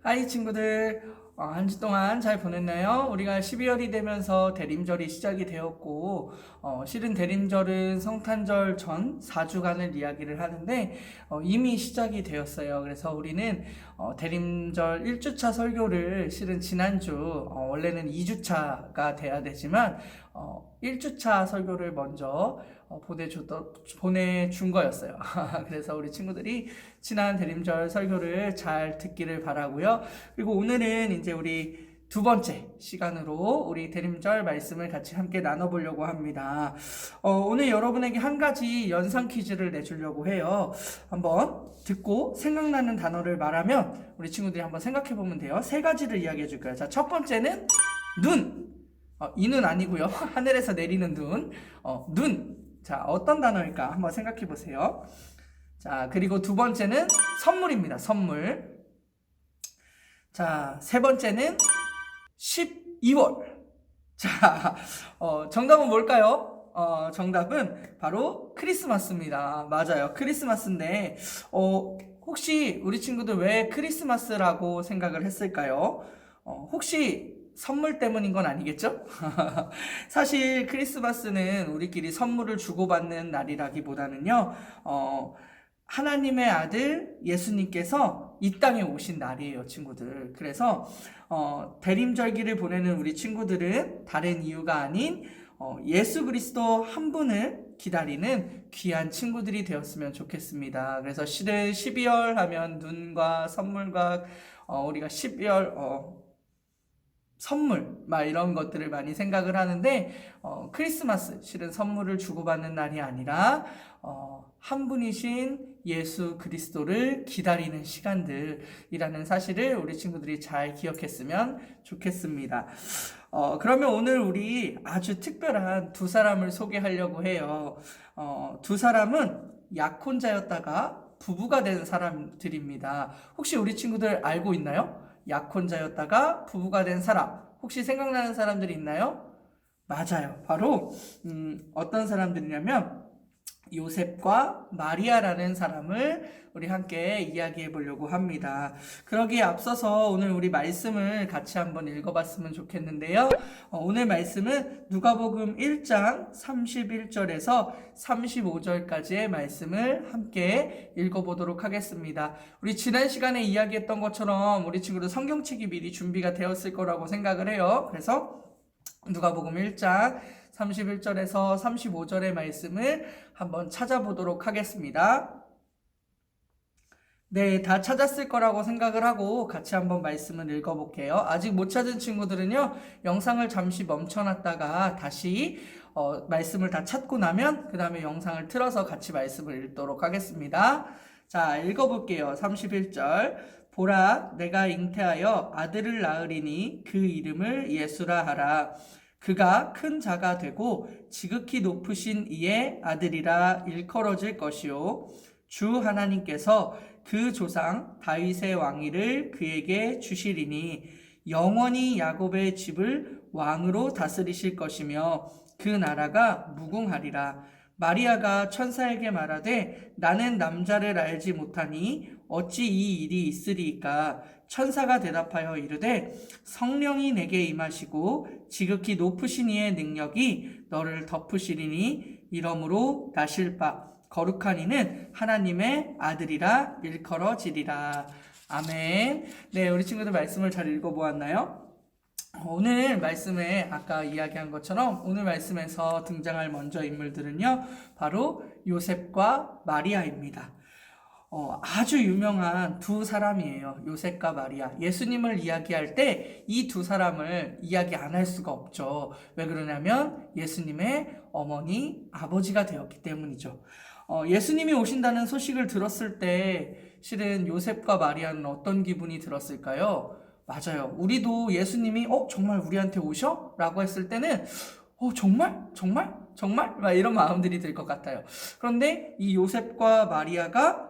하이 친구들, 한 주 동안 잘 보냈나요? 우리가 12월이 되면서 대림절이 시작이 되었고, 실은 대림절은 성탄절 전 4주간을 이야기를 하는데 이미 시작이 되었어요. 그래서 우리는 대림절 1주차 설교를 실은 지난주, 원래는 2주차가 돼야 되지만 1주차 설교를 먼저 보내준 거였어요. 그래서 우리 친구들이 지난 대림절 설교를 잘 듣기를 바라고요. 그리고 오늘은 이제 우리 두 번째 시간으로 우리 대림절 말씀을 같이 함께 나눠보려고 합니다. 오늘 여러분에게 한 가지 연상 퀴즈를 내주려고 해요. 한번 듣고 생각나는 단어를 말하면 우리 친구들이 한번 생각해 보면 돼요. 세 가지를 이야기해 줄 거예요. 자, 첫 번째는 눈. 이 눈 아니고요. 하늘에서 내리는 눈. 눈. 자, 어떤 단어일까 한번 생각해 보세요. 자, 그리고 두 번째는 선물입니다. 선물. 자, 세 번째는 12월. 자, 정답은 뭘까요? 정답은 바로 크리스마스입니다. 맞아요. 크리스마스인데, 혹시 우리 친구들 왜 크리스마스라고 생각을 했을까요? 혹시 선물 때문인 건 아니겠죠? 사실 크리스마스는 우리끼리 선물을 주고받는 날이라기보다는요, 하나님의 아들 예수님께서 이 땅에 오신 날이에요, 친구들. 그래서 대림절기를 보내는 우리 친구들은 다른 이유가 아닌 예수 그리스도 한 분을 기다리는 귀한 친구들이 되었으면 좋겠습니다. 그래서 실은 12월 하면 눈과 선물과 우리가 12월 선물 막 이런 것들을 많이 생각을 하는데 크리스마스 실은 선물을 주고받는 날이 아니라 한 분이신 예수 그리스도를 기다리는 시간들이라는 사실을 우리 친구들이 잘 기억했으면 좋겠습니다. 그러면 오늘 우리 아주 특별한 두 사람을 소개하려고 해요. 두 사람은 약혼자였다가 부부가 된 사람들입니다. 혹시 우리 친구들 알고 있나요? 약혼자였다가 부부가 된 사람. 혹시 생각나는 사람들이 있나요? 맞아요. 바로 어떤 사람들이냐면 요셉과 마리아라는 사람을 우리 함께 이야기해 보려고 합니다. 그러기에 앞서서 오늘 우리 말씀을 같이 한번 읽어봤으면 좋겠는데요. 오늘 말씀은 누가복음 1장 31절에서 35절까지의 말씀을 함께 읽어보도록 하겠습니다. 우리 지난 시간에 이야기했던 것처럼 우리 친구들 성경책이 미리 준비가 되었을 거라고 생각을 해요. 그래서 누가복음 1장 31절에서 35절의 말씀을 한번 찾아보도록 하겠습니다. 네, 다 찾았을 거라고 생각을 하고 같이 한번 말씀을 읽어볼게요. 아직 못 찾은 친구들은요, 영상을 잠시 멈춰놨다가 다시 말씀을 다 찾고 나면 그 다음에 영상을 틀어서 같이 말씀을 읽도록 하겠습니다. 자, 읽어볼게요. 31절. 보라, 내가 잉태하여 아들을 낳으리니 그 이름을 예수라 하라. 그가 큰 자가 되고 지극히 높으신 이의 아들이라 일컬어질 것이요. 주 하나님께서 그 조상 다윗의 왕위를 그에게 주시리니 영원히 야곱의 집을 왕으로 다스리실 것이며 그 나라가 무궁하리라. 마리아가 천사에게 말하되 나는 남자를 알지 못하니 어찌 이 일이 있으리이까. 천사가 대답하여 이르되 성령이 내게 임하시고 지극히 높으신 이의 능력이 너를 덮으시리니 이러므로 나실 바 거룩한 이는 하나님의 아들이라 일컬어지리라. 아멘. 네, 우리 친구들 말씀을 잘 읽어보았나요? 오늘 말씀에 아까 이야기한 것처럼 오늘 말씀에서 등장할 먼저 인물들은요, 바로 요셉과 마리아입니다. 아주 유명한 두 사람이에요. 요셉과 마리아. 예수님을 이야기할 때 이 두 사람을 이야기 안 할 수가 없죠. 왜 그러냐면 예수님의 어머니, 아버지가 되었기 때문이죠. 예수님이 오신다는 소식을 들었을 때 실은 요셉과 마리아는 어떤 기분이 들었을까요? 맞아요. 우리도 예수님이 정말 우리한테 오셔? 라고 했을 때는 정말? 정말? 정말? 막 이런 마음들이 들 것 같아요. 그런데 이 요셉과 마리아가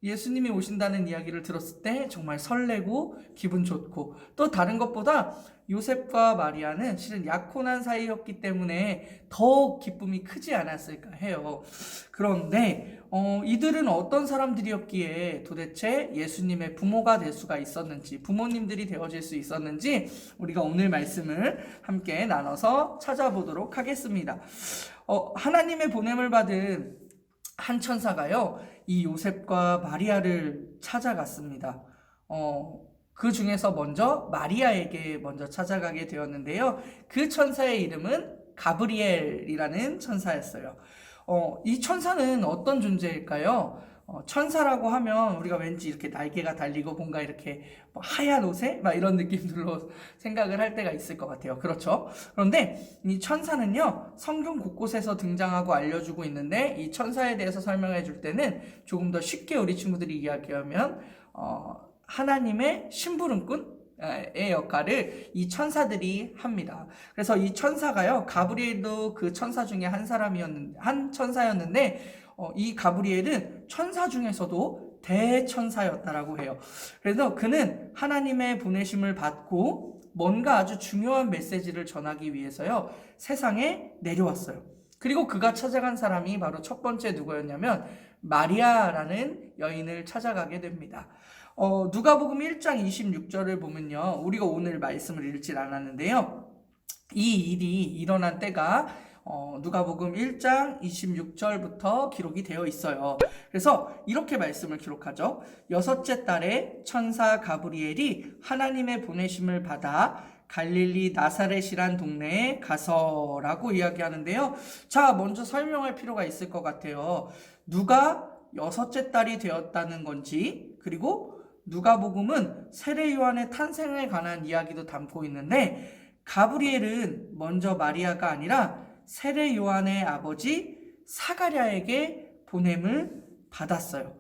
예수님이 오신다는 이야기를 들었을 때 정말 설레고 기분 좋고, 또 다른 것보다 요셉과 마리아는 실은 약혼한 사이였기 때문에 더 기쁨이 크지 않았을까 해요. 그런데 이들은 어떤 사람들이었기에 도대체 예수님의 부모가 될 수가 있었는지, 부모님들이 되어질 수 있었는지 우리가 오늘 말씀을 함께 나눠서 찾아보도록 하겠습니다. 하나님의 보냄을 받은 한 천사가요, 이 요셉과 마리아를 찾아갔습니다. 그 중에서 먼저 마리아에게 먼저 찾아가게 되었는데요. 그 천사의 이름은 가브리엘이라는 천사였어요. 이 천사는 어떤 존재일까요? 천사라고 하면 우리가 왠지 이렇게 날개가 달리고 뭔가 이렇게 하얀 옷에 막 이런 느낌들로 생각을 할 때가 있을 것 같아요. 그렇죠? 그런데 이 천사는요, 성경 곳곳에서 등장하고 알려주고 있는데, 이 천사에 대해서 설명해 줄 때는 조금 더 쉽게 우리 친구들이 이야기하면 하나님의 심부름꾼의 역할을 이 천사들이 합니다. 그래서 이 천사가요, 가브리엘도 그 천사 중에 한 천사였는데, 이 가브리엘은 천사 중에서도 대천사였다라고 해요. 그래서 그는 하나님의 보내심을 받고 뭔가 아주 중요한 메시지를 전하기 위해서요, 세상에 내려왔어요. 그리고 그가 찾아간 사람이 바로 첫 번째 누구였냐면 마리아라는 여인을 찾아가게 됩니다. 누가복음 1장 26절을 보면요, 우리가 오늘 말씀을 읽질 않았는데요, 이 일이 일어난 때가 누가복음 1장 26절부터 기록이 되어 있어요. 그래서 이렇게 말씀을 기록하죠. 여섯째 달에 천사 가브리엘이 하나님의 보내심을 받아 갈릴리 나사렛이란 동네에 가서라고 이야기하는데요. 자, 먼저 설명할 필요가 있을 것 같아요. 누가 여섯째 달이 되었다는 건지, 그리고 누가복음은 세례 요한의 탄생에 관한 이야기도 담고 있는데, 가브리엘은 먼저 마리아가 아니라 세례 요한의 아버지 사가랴에게 보냄을 받았어요.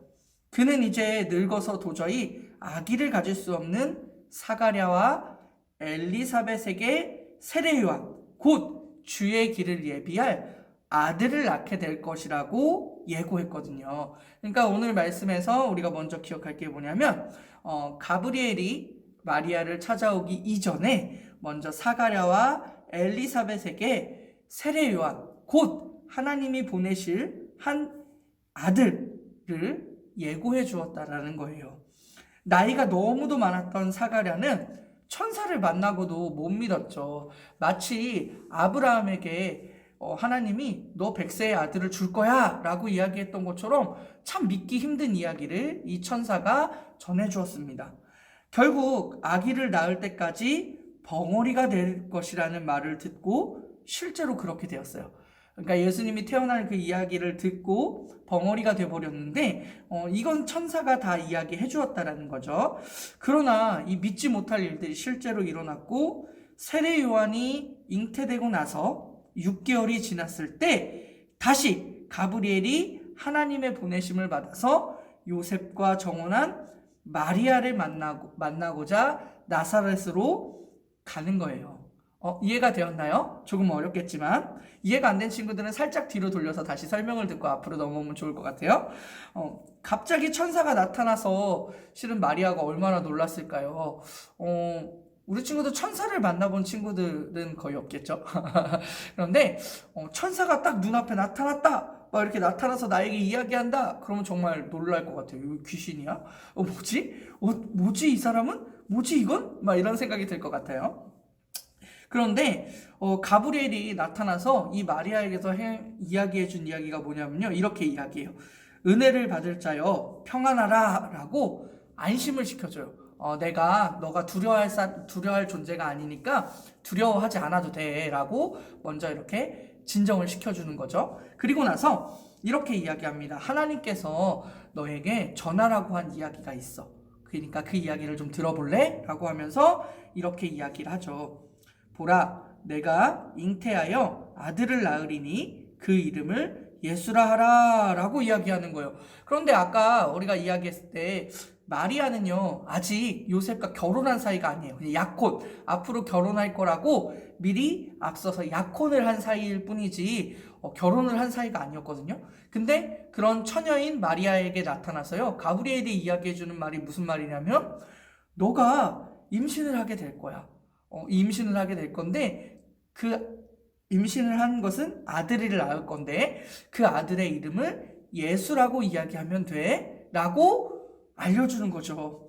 그는 이제 늙어서 도저히 아기를 가질 수 없는 사가랴와 엘리사벳에게 세례 요한, 곧 주의 길을 예비할 아들을 낳게 될 것이라고 예고했거든요. 그러니까 오늘 말씀에서 우리가 먼저 기억할 게 뭐냐면, 가브리엘이 마리아를 찾아오기 이전에 먼저 사가랴와 엘리사벳에게 세례 요한, 곧 하나님이 보내실 한 아들을 예고해 주었다라는 거예요. 나이가 너무도 많았던 사가랴는 천사를 만나고도 못 믿었죠. 마치 아브라함에게 하나님이 너 100세의 아들을 줄 거야 라고 이야기했던 것처럼 참 믿기 힘든 이야기를 이 천사가 전해주었습니다. 결국 아기를 낳을 때까지 벙어리가 될 것이라는 말을 듣고 실제로 그렇게 되었어요. 그러니까 예수님이 태어날 그 이야기를 듣고 벙어리가 돼버렸는데, 이건 천사가 다 이야기해 주었다라는 거죠. 그러나 이 믿지 못할 일들이 실제로 일어났고, 세례 요한이 잉태되고 나서 6개월이 지났을 때 다시 가브리엘이 하나님의 보내심을 받아서 요셉과 정혼한 마리아를 만나고자 나사렛으로 가는 거예요. 이해가 되었나요? 조금 어렵겠지만 이해가 안 된 친구들은 살짝 뒤로 돌려서 다시 설명을 듣고 앞으로 넘어오면 좋을 것 같아요. 갑자기 천사가 나타나서 실은 마리아가 얼마나 놀랐을까요? 우리 친구들 천사를 만나본 친구들은 거의 없겠죠. 그런데 천사가 딱 눈앞에 나타났다, 막 이렇게 나타나서 나에게 이야기한다, 그러면 정말 놀랄 것 같아요. 이거 귀신이야? 뭐지? 뭐지 이 사람은? 뭐지 이건? 막 이런 생각이 들 것 같아요. 그런데 가브리엘이 나타나서 이 마리아에게서 이야기해 준 이야기가 뭐냐면요, 이렇게 이야기해요. 은혜를 받을 자여 평안하라 라고 안심을 시켜줘요. 너가 두려워할 존재가 아니니까 두려워하지 않아도 돼 라고 먼저 이렇게 진정을 시켜주는 거죠. 그리고 나서 이렇게 이야기합니다. 하나님께서 너에게 전하라고 한 이야기가 있어. 그러니까 그 이야기를 좀 들어볼래? 라고 하면서 이렇게 이야기를 하죠. 보라, 내가 잉태하여 아들을 낳으리니 그 이름을 예수라 하라 라고 이야기하는 거예요. 그런데 아까 우리가 이야기했을 때 마리아는요, 아직 요셉과 결혼한 사이가 아니에요. 그냥 약혼, 앞으로 결혼할 거라고 미리 앞서서 약혼을 한 사이일 뿐이지 결혼을 한 사이가 아니었거든요. 근데 그런 처녀인 마리아에게 나타나서요, 가브리엘이 이야기해주는 말이 무슨 말이냐면, 너가 임신을 하게 될 거야. 임신을 하게 될 건데, 그 임신을 한 것은 아들을 낳을 건데, 그 아들의 이름을 예수라고 이야기하면 돼. 라고 알려주는 거죠.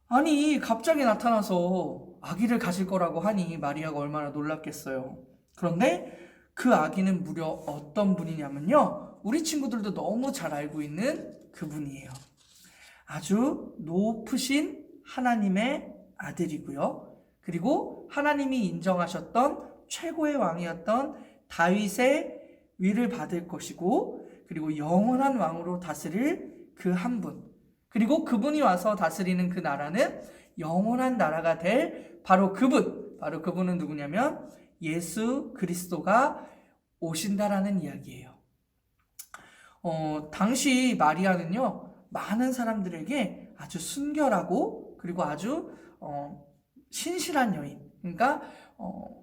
아니, 갑자기 나타나서 아기를 가질 거라고 하니 마리아가 얼마나 놀랐겠어요. 그런데 그 아기는 무려 어떤 분이냐면요, 우리 친구들도 너무 잘 알고 있는 그분이에요. 아주 높으신 하나님의 아들이고요. 그리고 하나님이 인정하셨던 최고의 왕이었던 다윗의 위를 받을 것이고, 그리고 영원한 왕으로 다스릴 그 한 분, 그리고 그분이 와서 다스리는 그 나라는 영원한 나라가 될 바로 그분은 누구냐면 예수 그리스도가 오신다라는 이야기예요. 당시 마리아는요, 많은 사람들에게 아주 순결하고, 그리고 아주 신실한 여인, 그러니까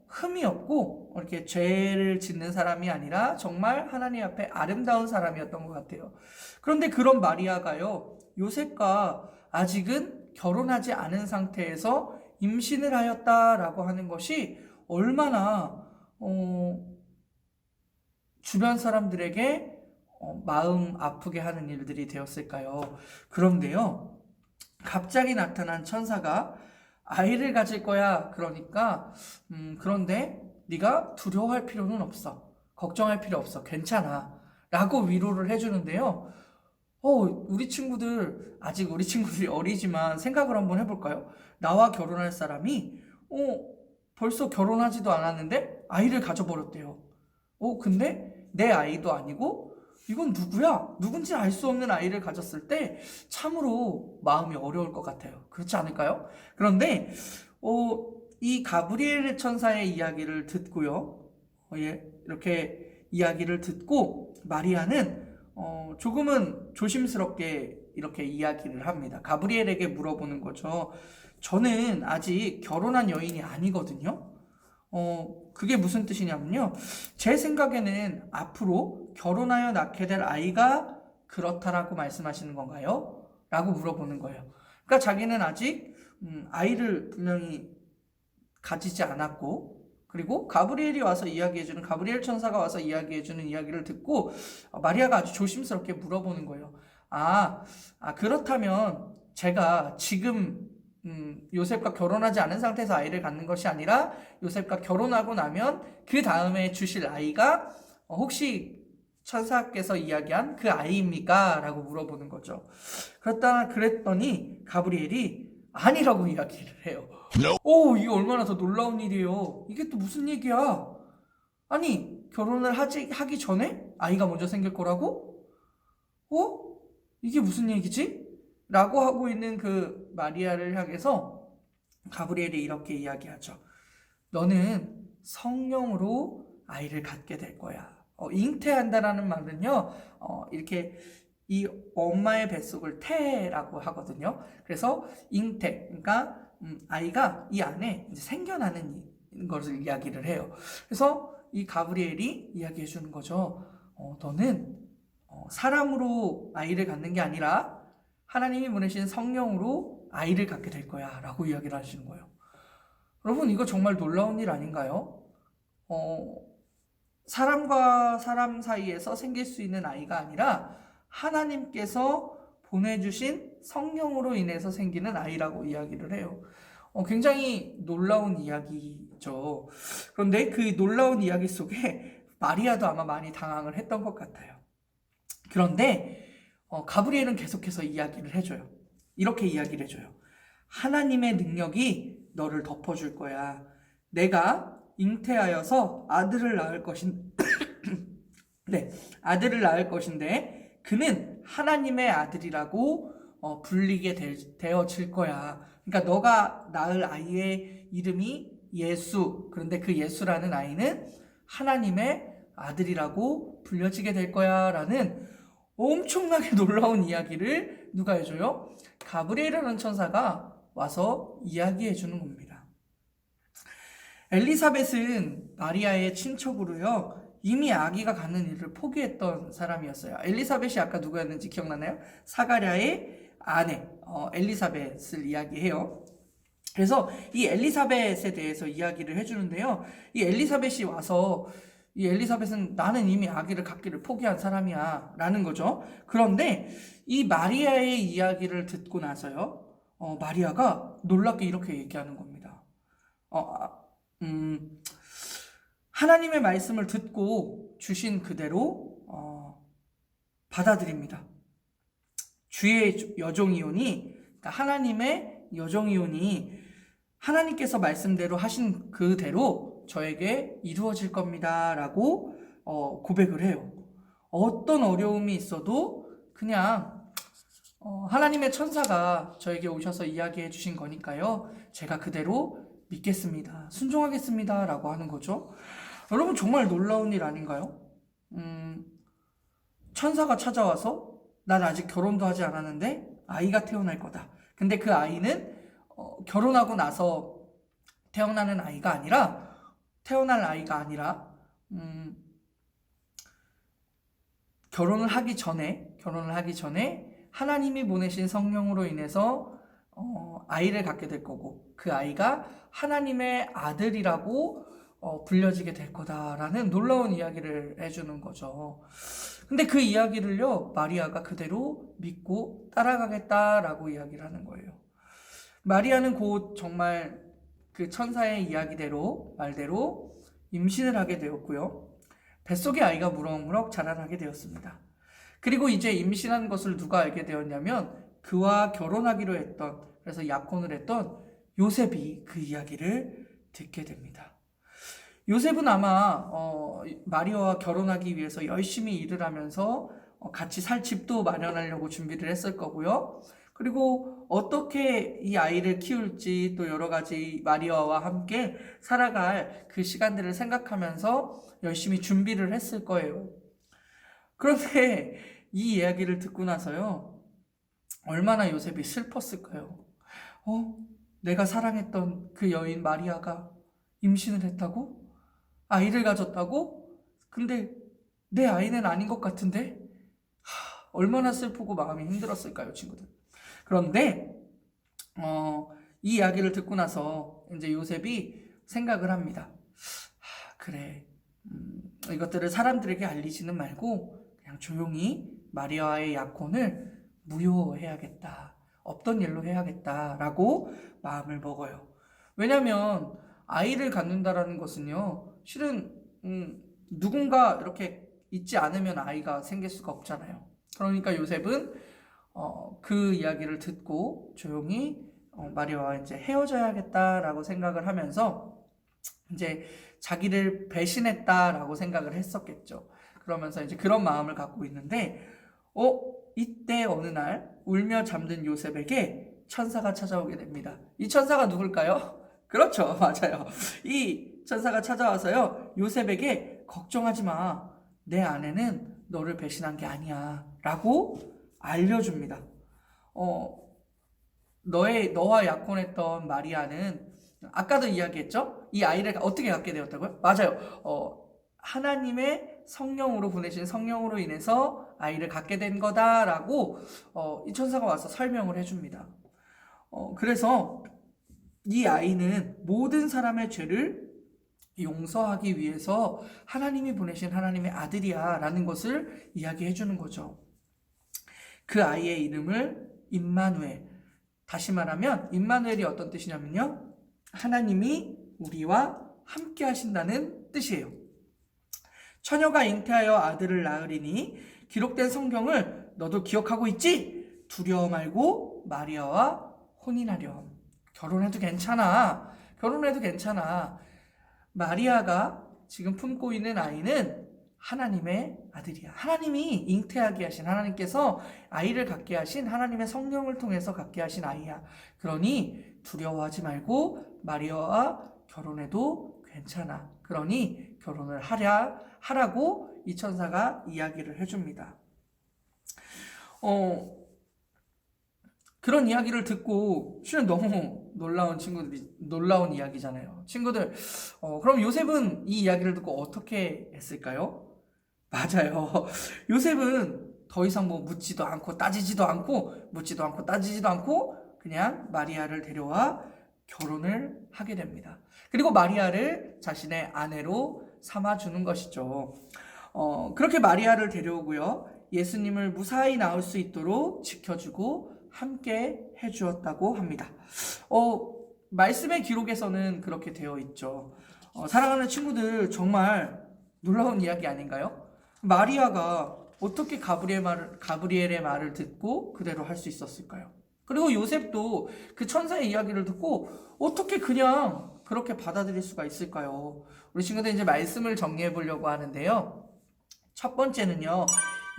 흠이 없고 이렇게 죄를 짓는 사람이 아니라 정말 하나님 앞에 아름다운 사람이었던 것 같아요. 그런데 그런 마리아가요, 요셉과 아직은 결혼하지 않은 상태에서 임신을 하였다라고 하는 것이 얼마나 주변 사람들에게 마음 아프게 하는 일들이 되었을까요? 그런데요, 갑자기 나타난 천사가 아이를 가질 거야. 그러니까 그런데 네가 두려워할 필요는 없어. 걱정할 필요 없어. 괜찮아. 라고 위로를 해주는데요. 우리 친구들이 어리지만 생각을 한번 해볼까요? 나와 결혼할 사람이 벌써 결혼하지도 않았는데 아이를 가져버렸대요. 근데 내 아이도 아니고 이건 누구야? 누군지 알 수 없는 아이를 가졌을 때 참으로 마음이 어려울 것 같아요. 그렇지 않을까요? 그런데 이 가브리엘 천사의 이야기를 듣고요, 이렇게 이야기를 듣고 마리아는 조금은 조심스럽게 이렇게 이야기를 합니다. 가브리엘에게 물어보는 거죠. 저는 아직 결혼한 여인이 아니거든요. 그게 무슨 뜻이냐면요, 제 생각에는 앞으로 결혼하여 낳게 될 아이가 그렇다라고 말씀하시는 건가요? 라고 물어보는 거예요. 그러니까 자기는 아직 아이를 분명히 가지지 않았고, 그리고 가브리엘 천사가 와서 이야기해주는 이야기를 듣고 마리아가 아주 조심스럽게 물어보는 거예요. 그렇다면 제가 지금 요셉과 결혼하지 않은 상태에서 아이를 갖는 것이 아니라 요셉과 결혼하고 나면 그 다음에 주실 아이가 혹시 천사께서 이야기한 그 아이입니까? 라고 물어보는 거죠. 그랬더니 가브리엘이 아니라고 이야기를 해요. 이게 얼마나 더 놀라운 일이에요. 이게 또 무슨 얘기야? 아니, 결혼을 하기 전에 아이가 먼저 생길 거라고? 이게 무슨 얘기지? 라고 하고 있는 그 마리아를 향해서 가브리엘이 이렇게 이야기하죠. 너는 성령으로 아이를 갖게 될 거야. 잉태한다라는 말은요, 이렇게 이 엄마의 뱃속을 태라고 하거든요. 그래서 잉태, 그러니까 아이가 이 안에 이제 생겨나는 것을 이야기를 해요. 그래서 이 가브리엘이 이야기해 주는 거죠. 너는 사람으로 아이를 갖는 게 아니라 하나님이 보내신 성령으로 아이를 갖게 될 거야 라고 이야기를 하시는 거예요. 여러분, 이거 정말 놀라운 일 아닌가요? 사람과 사람 사이에서 생길 수 있는 아이가 아니라 하나님께서 보내주신 성령으로 인해서 생기는 아이라고 이야기를 해요. 굉장히 놀라운 이야기죠. 그런데 그 놀라운 이야기 속에 마리아도 아마 많이 당황을 했던 것 같아요. 그런데 가브리엘은 계속해서 이야기를 해줘요. 이렇게 이야기를 해줘요. 하나님의 능력이 너를 덮어줄 거야. 내가 잉태하여서 아들을 낳을 아들을 낳을 것인데 그는 하나님의 아들이라고 불리게 되어질 거야. 그러니까 너가 낳을 아이의 이름이 예수. 그런데 그 예수라는 아이는 하나님의 아들이라고 불려지게 될 거야 라는 엄청나게 놀라운 이야기를 누가 해줘요? 가브리엘이라는 천사가 와서 이야기해 주는 겁니다. 엘리사벳은 마리아의 친척으로요, 이미 아기가 갖는 일을 포기했던 사람이었어요. 엘리사벳이 아까 누구였는지 기억나나요? 사가랴의 아내 엘리사벳을 이야기해요. 그래서 이 엘리사벳에 대해서 이야기를 해주는데요, 이 엘리사벳이 와서, 이 엘리사벳은 나는 이미 아기를 갖기를 포기한 사람이야 라는 거죠. 그런데 이 마리아의 이야기를 듣고 나서요, 마리아가 놀랍게 이렇게 얘기하는 겁니다. 하나님의 말씀을 듣고 주신 그대로 받아들입니다. 주의 여종이오니, 그러니까 하나님의 여종이오니 하나님께서 말씀대로 하신 그대로 저에게 이루어질 겁니다 라고 고백을 해요. 어떤 어려움이 있어도 그냥 하나님의 천사가 저에게 오셔서 이야기해 주신 거니까요, 제가 그대로 믿겠습니다, 순종하겠습니다 라고 하는 거죠. 여러분, 정말 놀라운 일 아닌가요? 천사가 찾아와서 난 아직 결혼도 하지 않았는데 아이가 태어날 거다. 근데 그 아이는 결혼하고 나서 태어날 아이가 아니라 결혼을 하기 전에 하나님이 보내신 성령으로 인해서 아이를 갖게 될 거고, 그 아이가 하나님의 아들이라고 불려지게 될 거다라는 놀라운 이야기를 해주는 거죠. 근데 그 이야기를요, 마리아가 그대로 믿고 따라가겠다라고 이야기를 하는 거예요. 마리아는 곧 정말 그 천사의 말대로 임신을 하게 되었고요, 뱃속에 아이가 무럭무럭 자라나게 되었습니다. 그리고 이제 임신한 것을 누가 알게 되었냐면, 그와 결혼하기로 했던, 그래서 약혼을 했던 요셉이 그 이야기를 듣게 됩니다. 요셉은 아마 마리아와 결혼하기 위해서 열심히 일을 하면서 같이 살 집도 마련하려고 준비를 했을 거고요. 그리고 어떻게 이 아이를 키울지, 또 여러 가지 마리아와 함께 살아갈 그 시간들을 생각하면서 열심히 준비를 했을 거예요. 그런데 이 이야기를 듣고 나서요, 얼마나 요셉이 슬펐을까요? 내가 사랑했던 그 여인 마리아가 임신을 했다고? 아이를 가졌다고? 근데 내 아이는 아닌 것 같은데? 얼마나 슬프고 마음이 힘들었을까요, 친구들? 그런데 이 이야기를 듣고 나서 이제 요셉이 생각을 합니다. 그래, 이것들을 사람들에게 알리지는 말고 그냥 조용히 마리아와의 약혼을 무효해야겠다, 없던 일로 해야겠다라고 마음을 먹어요. 왜냐하면 아이를 갖는다라는 것은요, 실은 누군가 이렇게 있지 않으면 아이가 생길 수가 없잖아요. 그러니까 요셉은 그 이야기를 듣고 조용히 마리아와 이제 헤어져야겠다라고 생각을 하면서 이제 자기를 배신했다라고 생각을 했었겠죠. 그러면서 이제 그런 마음을 갖고 있는데, 이때 어느 날 울며 잠든 요셉에게 천사가 찾아오게 됩니다. 이 천사가 누굴까요? 그렇죠, 맞아요. 이 천사가 찾아와서요, 요셉에게 걱정하지 마, 내 아내는 너를 배신한 게 아니야 라고 알려줍니다. 너와 약혼했던 마리아는 아까도 이야기했죠? 이 아이를 어떻게 갖게 되었다고요? 맞아요. 하나님의 성령으로 보내신 성령으로 인해서 아이를 갖게 된 거다라고 이 천사가 와서 설명을 해줍니다. 그래서 이 아이는 모든 사람의 죄를 용서하기 위해서 하나님이 보내신 하나님의 아들이야 라는 것을 이야기해 주는 거죠. 그 아이의 이름을 임마누엘, 다시 말하면 임마누엘이 어떤 뜻이냐면요, 하나님이 우리와 함께 하신다는 뜻이에요. 처녀가 잉태하여 아들을 낳으리니 기록된 성경을 너도 기억하고 있지? 두려워 말고 마리아와 혼인하렴. 결혼해도 괜찮아. 마리아가 지금 품고 있는 아이는 하나님의 아들이야. 하나님이 잉태하게 하신, 하나님께서 아이를 갖게 하신, 하나님의 성령을 통해서 갖게 하신 아이야. 그러니 두려워하지 말고 마리아와 결혼해도 괜찮아. 그러니 결혼을 하라고 이 천사가 이야기를 해줍니다. 그런 이야기를 듣고 실은 너무 놀라운 이야기잖아요. 친구들, 그럼 요셉은 이 이야기를 듣고 어떻게 했을까요? 맞아요. 요셉은 더 이상 뭐 묻지도 않고 따지지도 않고 그냥 마리아를 데려와 결혼을 하게 됩니다. 그리고 마리아를 자신의 아내로 삼아주는 것이죠. 그렇게 마리아를 데려오고요. 예수님을 무사히 낳을 수 있도록 지켜주고 함께 해주었다고 합니다. 말씀의 기록에서는 그렇게 되어 있죠. 사랑하는 친구들, 정말 놀라운 이야기 아닌가요? 마리아가 어떻게 가브리엘의 말을 듣고 그대로 할 수 있었을까요? 그리고 요셉도 그 천사의 이야기를 듣고 어떻게 그냥 그렇게 받아들일 수가 있을까요? 우리 친구들 이제 말씀을 정리해 보려고 하는데요. 첫 번째는요,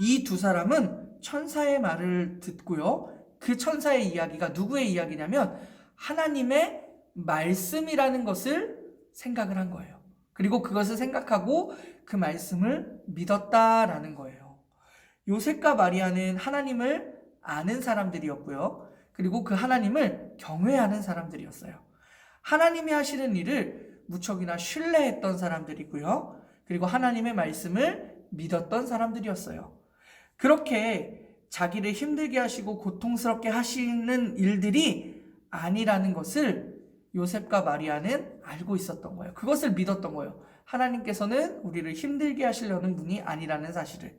이 두 사람은 천사의 말을 듣고요. 그 천사의 이야기가 누구의 이야기냐면 하나님의 말씀이라는 것을 생각을 한 거예요. 그리고 그것을 생각하고 그 말씀을 믿었다라는 거예요. 요셉과 마리아는 하나님을 아는 사람들이었고요. 그리고 그 하나님을 경외하는 사람들이었어요. 하나님이 하시는 일을 무척이나 신뢰했던 사람들이고요. 그리고 하나님의 말씀을 믿었던 사람들이었어요. 그렇게 자기를 힘들게 하시고 고통스럽게 하시는 일들이 아니라는 것을 요셉과 마리아는 알고 있었던 거예요. 그것을 믿었던 거예요. 하나님께서는 우리를 힘들게 하시려는 분이 아니라는 사실을.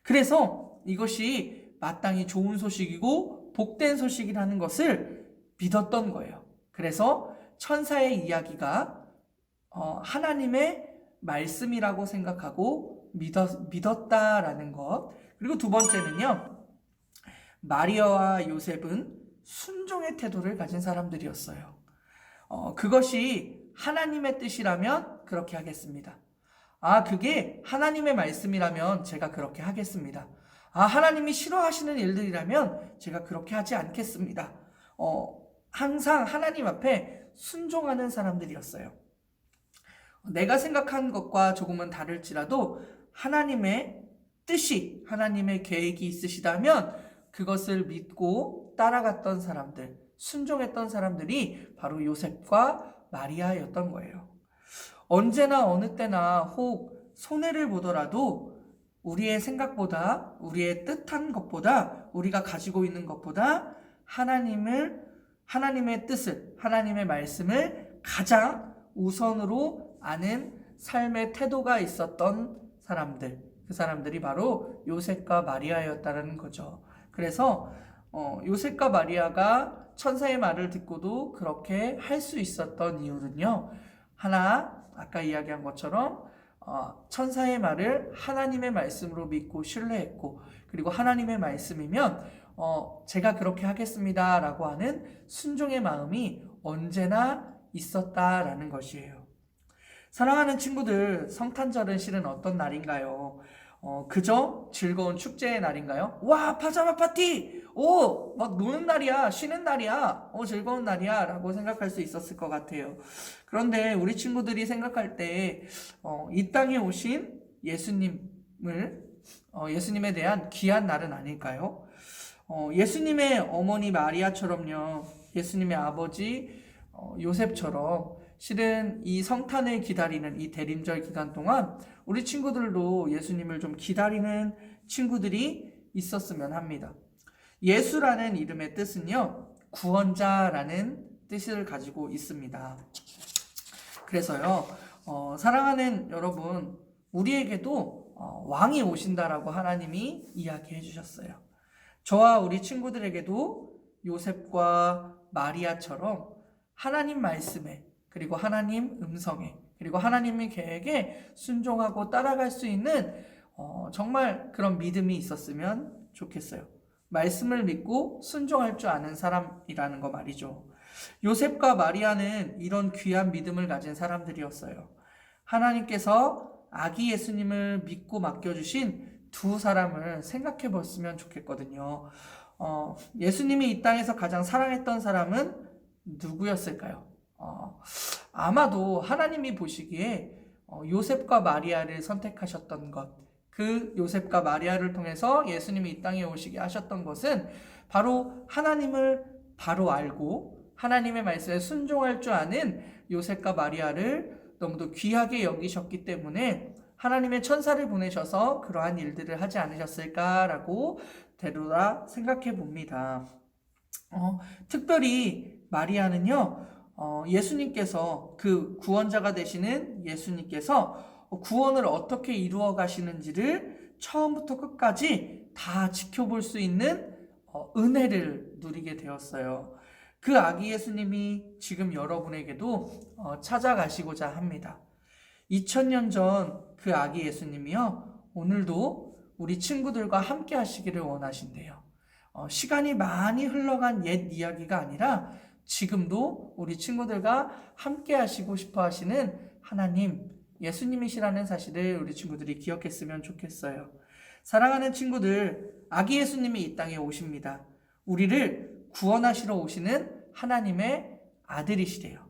그래서 이것이 마땅히 좋은 소식이고 복된 소식이라는 것을 믿었던 거예요. 그래서 천사의 이야기가 하나님의 말씀이라고 생각하고 믿었다라는 것. 그리고 두 번째는요, 마리아와 요셉은 순종의 태도를 가진 사람들이었어요. 그것이 하나님의 뜻이라면 그렇게 하겠습니다. 그게 하나님의 말씀이라면 제가 그렇게 하겠습니다. 하나님이 싫어하시는 일들이라면 제가 그렇게 하지 않겠습니다. 항상 하나님 앞에 순종하는 사람들이었어요. 내가 생각한 것과 조금은 다를지라도 하나님의 뜻이, 하나님의 계획이 있으시다면 그것을 믿고 따라갔던 사람들, 순종했던 사람들이 바로 요셉과 마리아였던 거예요. 언제나 어느 때나 혹 손해를 보더라도 우리의 생각보다, 우리의 뜻한 것보다, 우리가 가지고 있는 것보다 하나님의 뜻을, 하나님의 말씀을 가장 우선으로 아는 삶의 태도가 있었던 사람들, 그 사람들이 바로 요셉과 마리아였다는 거죠. 그래서 요셉과 마리아가 천사의 말을 듣고도 그렇게 할 수 있었던 이유는요, 아까 이야기한 것처럼 천사의 말을 하나님의 말씀으로 믿고 신뢰했고, 그리고 하나님의 말씀이면 제가 그렇게 하겠습니다 라고 하는 순종의 마음이 언제나 있었다라는 것이에요. 사랑하는 친구들, 성탄절은 실은 어떤 날인가요? 그저 즐거운 축제의 날인가요? 와, 파자마 파티! 막 노는 날이야, 쉬는 날이야, 즐거운 날이야 라고 생각할 수 있었을 것 같아요. 그런데 우리 친구들이 생각할 때 이 땅에 오신 예수님에 대한 귀한 날은 아닐까요? 예수님의 어머니 마리아처럼요, 예수님의 아버지 요셉처럼 실은 이 성탄을 기다리는 이 대림절 기간 동안 우리 친구들도 예수님을 좀 기다리는 친구들이 있었으면 합니다. 예수라는 이름의 뜻은요, 구원자라는 뜻을 가지고 있습니다. 그래서요, 사랑하는 여러분, 우리에게도 왕이 오신다라고 하나님이 이야기해 주셨어요. 저와 우리 친구들에게도 요셉과 마리아처럼 하나님 말씀에, 그리고 하나님 음성에, 그리고 하나님의 계획에 순종하고 따라갈 수 있는 정말 그런 믿음이 있었으면 좋겠어요. 말씀을 믿고 순종할 줄 아는 사람이라는 거 말이죠. 요셉과 마리아는 이런 귀한 믿음을 가진 사람들이었어요. 하나님께서 아기 예수님을 믿고 맡겨주신 두 사람을 생각해 봤으면 좋겠거든요. 예수님이 이 땅에서 가장 사랑했던 사람은 누구였을까요? 아마도 하나님이 보시기에 요셉과 마리아를 선택하셨던 것, 그 요셉과 마리아를 통해서 예수님이 이 땅에 오시게 하셨던 것은 바로 하나님을 바로 알고 하나님의 말씀에 순종할 줄 아는 요셉과 마리아를 너무도 귀하게 여기셨기 때문에 하나님의 천사를 보내셔서 그러한 일들을 하지 않으셨을까라고 되돌아 생각해 봅니다. 특별히 마리아는요, 예수님께서 그 구원자가 되시는 예수님께서 구원을 어떻게 이루어 가시는지를 처음부터 끝까지 다 지켜볼 수 있는 은혜를 누리게 되었어요. 그 아기 예수님이 지금 여러분에게도 찾아가시고자 합니다. 2000년 전 그 아기 예수님이요, 오늘도 우리 친구들과 함께 하시기를 원하신대요. 시간이 많이 흘러간 옛 이야기가 아니라 지금도 우리 친구들과 함께 하시고 싶어 하시는 하나님, 예수님이시라는 사실을 우리 친구들이 기억했으면 좋겠어요. 사랑하는 친구들, 아기 예수님이 이 땅에 오십니다. 우리를 구원하시러 오시는 하나님의 아들이시래요.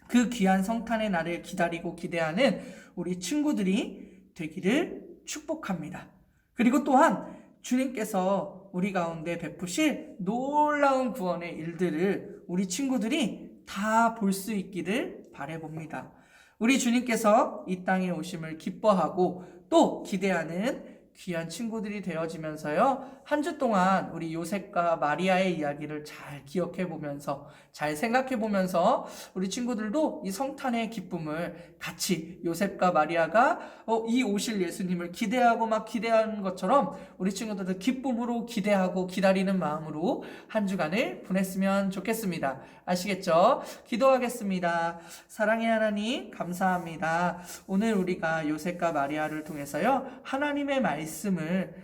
그 귀한 성탄의 날을 기다리고 기대하는 우리 친구들이 되기를 축복합니다. 그리고 또한 주님께서 우리 가운데 베푸실 놀라운 구원의 일들을 우리 친구들이 다 볼 수 있기를 바라봅니다. 우리 주님께서 이 땅에 오심을 기뻐하고 또 기대하는 귀한 친구들이 되어지면서요, 한 주 동안 우리 요셉과 마리아의 이야기를 잘 기억해 보면서, 잘 생각해 보면서 우리 친구들도 이 성탄의 기쁨을 같이 요셉과 마리아가 이 오실 예수님을 기대하고 막 기대하는 것처럼 우리 친구들도 기쁨으로 기대하고 기다리는 마음으로 한 주간을 보냈으면 좋겠습니다. 아시겠죠? 기도하겠습니다. 사랑의 하나님, 감사합니다. 오늘 우리가 요셉과 마리아를 통해서요, 하나님의 말씀을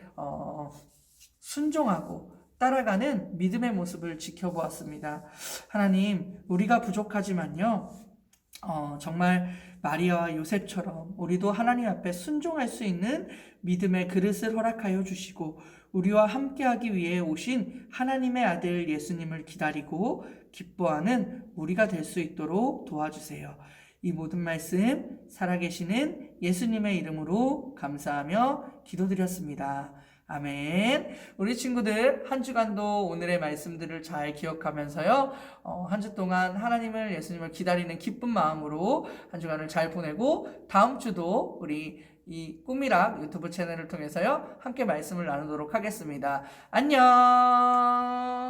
순종하고 따라가는 믿음의 모습을 지켜보았습니다. 하나님, 우리가 부족하지만요, 정말 마리아와 요셉처럼 우리도 하나님 앞에 순종할 수 있는 믿음의 그릇을 허락하여 주시고, 우리와 함께하기 위해 오신 하나님의 아들 예수님을 기다리고 기뻐하는 우리가 될 수 있도록 도와주세요. 이 모든 말씀 살아계시는 예수님의 이름으로 감사하며 기도드렸습니다. 아멘. 우리 친구들 한 주간도 오늘의 말씀들을 잘 기억하면서요, 한 주 동안 하나님을, 예수님을 기다리는 기쁜 마음으로 한 주간을 잘 보내고, 다음 주도 우리 이 꿈이락 유튜브 채널을 통해서요, 함께 말씀을 나누도록 하겠습니다. 안녕.